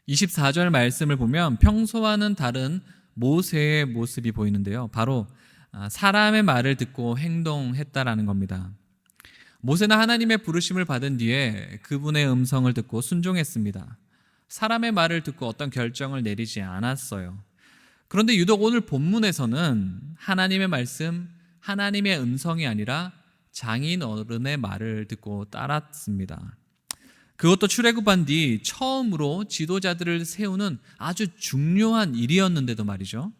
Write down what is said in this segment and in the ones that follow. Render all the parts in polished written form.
24절 말씀을 보면 평소와는 다른 모세의 모습이 보이는데요. 바로 사람의 말을 듣고 행동했다라는 겁니다. 모세는 하나님의 부르심을 받은 뒤에 그분의 음성을 듣고 순종했습니다. 사람의 말을 듣고 어떤 결정을 내리지 않았어요. 그런데 유독 오늘 본문에서는 하나님의 말씀, 하나님의 음성이 아니라 장인 어른의 말을 듣고 따랐습니다. 그것도 출애굽한 뒤 처음으로 지도자들을 세우는 아주 중요한 일이었는데도 말이죠.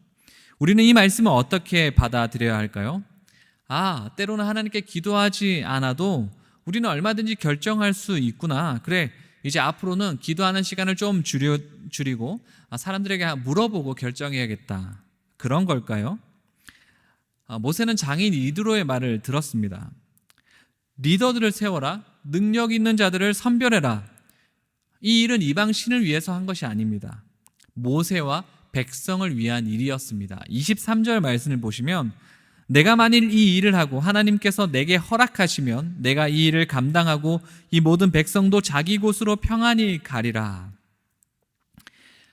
우리는 이 말씀을 어떻게 받아들여야 할까요? 때로는 하나님께 기도하지 않아도 우리는 얼마든지 결정할 수 있구나. 그래, 이제 앞으로는 기도하는 시간을 좀 줄이고 사람들에게 물어보고 결정해야겠다. 그런 걸까요? 모세는 장인 이드로의 말을 들었습니다. 리더들을 세워라. 능력 있는 자들을 선별해라. 이 일은 이방 신을 위해서 한 것이 아닙니다. 모세와 백성을 위한 일이었습니다. 23절 말씀을 보시면 내가 만일 이 일을 하고 하나님께서 내게 허락하시면 내가 이 일을 감당하고 이 모든 백성도 자기 곳으로 평안히 가리라.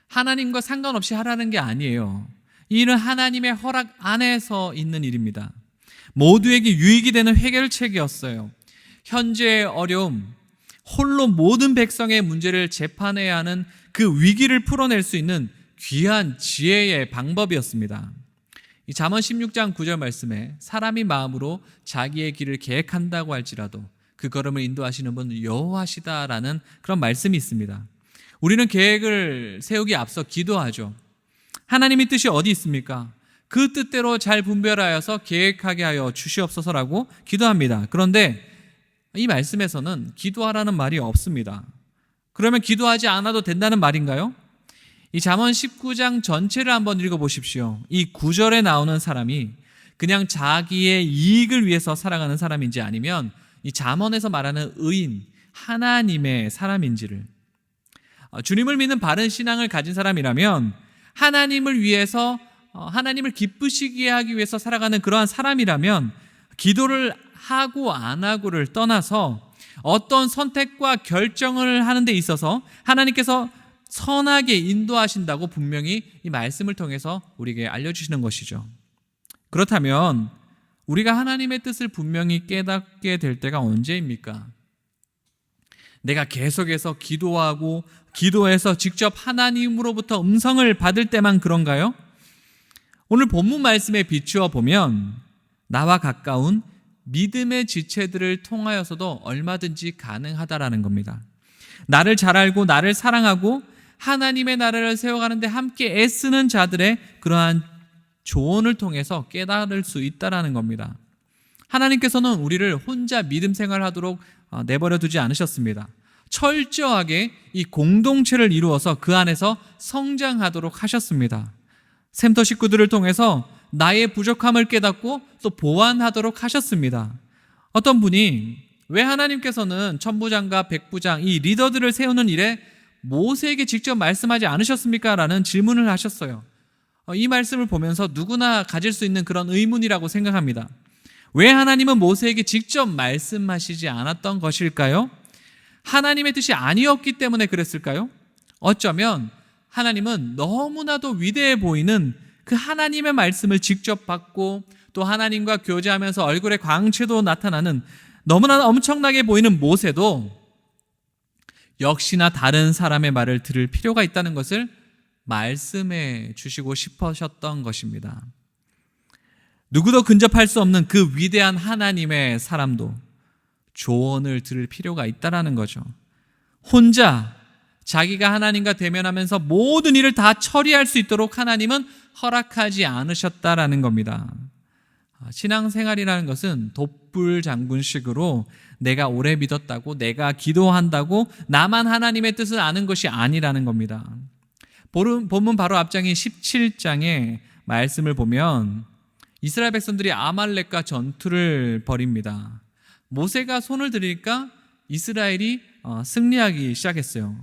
하나님과 상관없이 하라는 게 아니에요. 이 일은 하나님의 허락 안에서 있는 일입니다. 모두에게 유익이 되는 해결책이었어요. 현재의 어려움, 홀로 모든 백성의 문제를 재판해야 하는 그 위기를 풀어낼 수 있는 귀한 지혜의 방법이었습니다. 이 잠언 16장 9절 말씀에 사람이 마음으로 자기의 길을 계획한다고 할지라도 그 걸음을 인도하시는 분 여호와시다라는 그런 말씀이 있습니다. 우리는 계획을 세우기 앞서 기도하죠. 하나님의 뜻이 어디 있습니까? 그 뜻대로 잘 분별하여서 계획하게 하여 주시옵소서라고 기도합니다. 그런데 이 말씀에서는 기도하라는 말이 없습니다. 그러면 기도하지 않아도 된다는 말인가요? 이 잠언 19장 전체를 한번 읽어보십시오. 이 9절에 나오는 사람이 그냥 자기의 이익을 위해서 살아가는 사람인지 아니면 이 잠언에서 말하는 의인, 하나님의 사람인지를, 주님을 믿는 바른 신앙을 가진 사람이라면 하나님을 위해서, 하나님을 기쁘시게 하기 위해서 살아가는 그러한 사람이라면 기도를 하고 안 하고를 떠나서 어떤 선택과 결정을 하는 데 있어서 하나님께서 선하게 인도하신다고 분명히 이 말씀을 통해서 우리에게 알려주시는 것이죠. 그렇다면 우리가 하나님의 뜻을 분명히 깨닫게 될 때가 언제입니까? 내가 계속해서 기도하고 기도해서 직접 하나님으로부터 음성을 받을 때만 그런가요? 오늘 본문 말씀에 비추어 보면 나와 가까운 믿음의 지체들을 통하여서도 얼마든지 가능하다라는 겁니다. 나를 잘 알고 나를 사랑하고 하나님의 나라를 세워가는데 함께 애쓰는 자들의 그러한 조언을 통해서 깨달을 수 있다라는 겁니다. 하나님께서는 우리를 혼자 믿음 생활하도록 내버려 두지 않으셨습니다. 철저하게 이 공동체를 이루어서 그 안에서 성장하도록 하셨습니다. 샘터 식구들을 통해서 나의 부족함을 깨닫고 또 보완하도록 하셨습니다. 어떤 분이 왜 하나님께서는 천부장과 백부장, 이 리더들을 세우는 일에 모세에게 직접 말씀하지 않으셨습니까? 라는 질문을 하셨어요. 이 말씀을 보면서 누구나 가질 수 있는 그런 의문이라고 생각합니다. 왜 하나님은 모세에게 직접 말씀하시지 않았던 것일까요? 하나님의 뜻이 아니었기 때문에 그랬을까요? 어쩌면 하나님은 너무나도 위대해 보이는 그 하나님의 말씀을 직접 받고 또 하나님과 교제하면서 얼굴에 광채도 나타나는 너무나 엄청나게 보이는 모세도 역시나 다른 사람의 말을 들을 필요가 있다는 것을 말씀해 주시고 싶으셨던 것입니다. 누구도 근접할 수 없는 그 위대한 하나님의 사람도 조언을 들을 필요가 있다는 거죠. 혼자 자기가 하나님과 대면하면서 모든 일을 다 처리할 수 있도록 하나님은 허락하지 않으셨다라는 겁니다. 신앙생활이라는 것은 독불장군식으로 내가 오래 믿었다고, 내가 기도한다고 나만 하나님의 뜻을 아는 것이 아니라는 겁니다. 본문 바로 앞장인 17장의 말씀을 보면 이스라엘 백성들이 아말렉과 전투를 벌입니다. 모세가 손을 들이니까 이스라엘이 승리하기 시작했어요.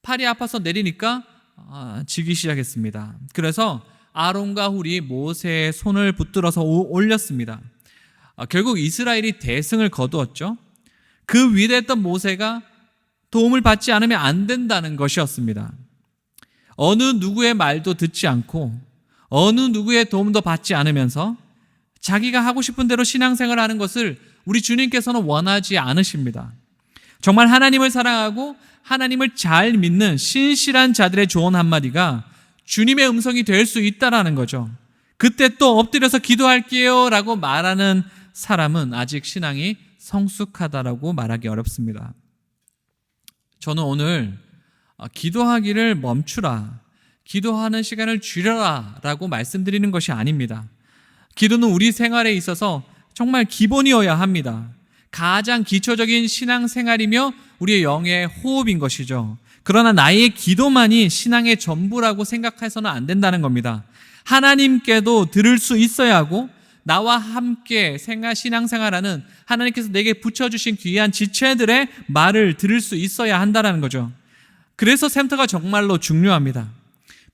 팔이 아파서 내리니까 지기 시작했습니다. 그래서 아론과 훌이 모세의 손을 붙들어서 올렸습니다. 결국 이스라엘이 대승을 거두었죠. 그 위대했던 모세가 도움을 받지 않으면 안 된다는 것이었습니다. 어느 누구의 말도 듣지 않고 어느 누구의 도움도 받지 않으면서 자기가 하고 싶은 대로 신앙생활을 하는 것을 우리 주님께서는 원하지 않으십니다. 정말 하나님을 사랑하고 하나님을 잘 믿는 신실한 자들의 조언 한마디가 주님의 음성이 될 수 있다라는 거죠. 그때 또 엎드려서 기도할게요 라고 말하는 사람은 아직 신앙이 성숙하다라고 말하기 어렵습니다. 저는 오늘 기도하기를 멈추라, 기도하는 시간을 줄여라 라고 말씀드리는 것이 아닙니다. 기도는 우리 생활에 있어서 정말 기본이어야 합니다. 가장 기초적인 신앙생활이며 우리의 영의 호흡인 것이죠. 그러나 나의 기도만이 신앙의 전부라고 생각해서는 안 된다는 겁니다. 하나님께도 들을 수 있어야 하고 나와 함께 신앙생활하는 하나님께서 내게 붙여주신 귀한 지체들의 말을 들을 수 있어야 한다는 거죠. 그래서 샘터가 정말로 중요합니다.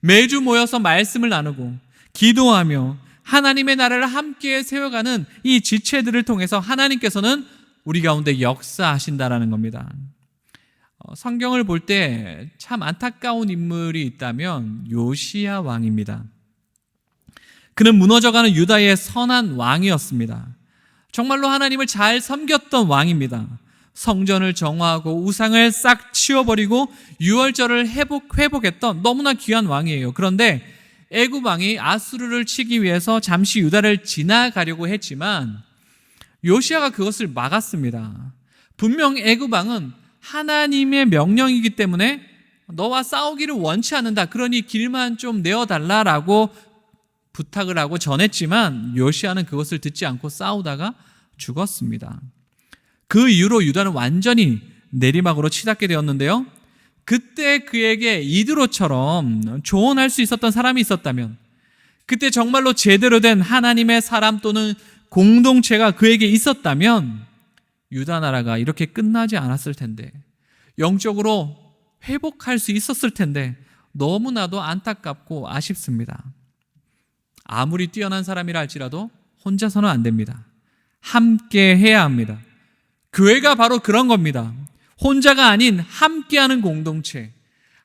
매주 모여서 말씀을 나누고 기도하며 하나님의 나라를 함께 세워가는 이 지체들을 통해서 하나님께서는 우리 가운데 역사하신다라는 겁니다. 성경을 볼 때 참 안타까운 인물이 있다면 요시야 왕입니다. 그는 무너져가는 유다의 선한 왕이었습니다. 정말로 하나님을 잘 섬겼던 왕입니다. 성전을 정화하고 우상을 싹 치워버리고 유월절을 회복했던 너무나 귀한 왕이에요. 그런데 애굽 왕이 아수르를 치기 위해서 잠시 유다를 지나가려고 했지만 요시야가 그것을 막았습니다. 분명 애굽 왕은 하나님의 명령이기 때문에 너와 싸우기를 원치 않는다. 그러니 길만 좀 내어달라라고 부탁을 하고 전했지만 요시야는 그것을 듣지 않고 싸우다가 죽었습니다. 그 이후로 유다는 완전히 내리막으로 치닫게 되었는데요. 그때 그에게 이드로처럼 조언할 수 있었던 사람이 있었다면, 그때 정말로 제대로 된 하나님의 사람 또는 공동체가 그에게 있었다면 유다 나라가 이렇게 끝나지 않았을 텐데, 영적으로 회복할 수 있었을 텐데 너무나도 안타깝고 아쉽습니다. 아무리 뛰어난 사람이라 할지라도 혼자서는 안 됩니다. 함께 해야 합니다. 교회가 바로 그런 겁니다. 혼자가 아닌 함께하는 공동체.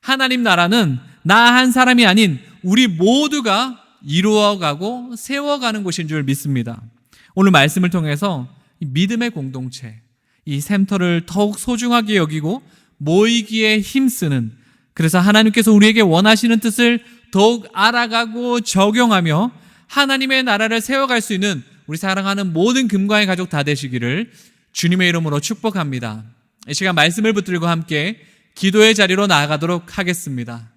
하나님 나라는 나 한 사람이 아닌 우리 모두가 이루어가고 세워가는 곳인 줄 믿습니다. 오늘 말씀을 통해서 믿음의 공동체, 이 샘터를 더욱 소중하게 여기고 모이기에 힘쓰는, 그래서 하나님께서 우리에게 원하시는 뜻을 더욱 알아가고 적용하며 하나님의 나라를 세워갈 수 있는 우리 사랑하는 모든 금광의 가족 다 되시기를 주님의 이름으로 축복합니다. 이 시간 말씀을 붙들고 함께 기도의 자리로 나아가도록 하겠습니다.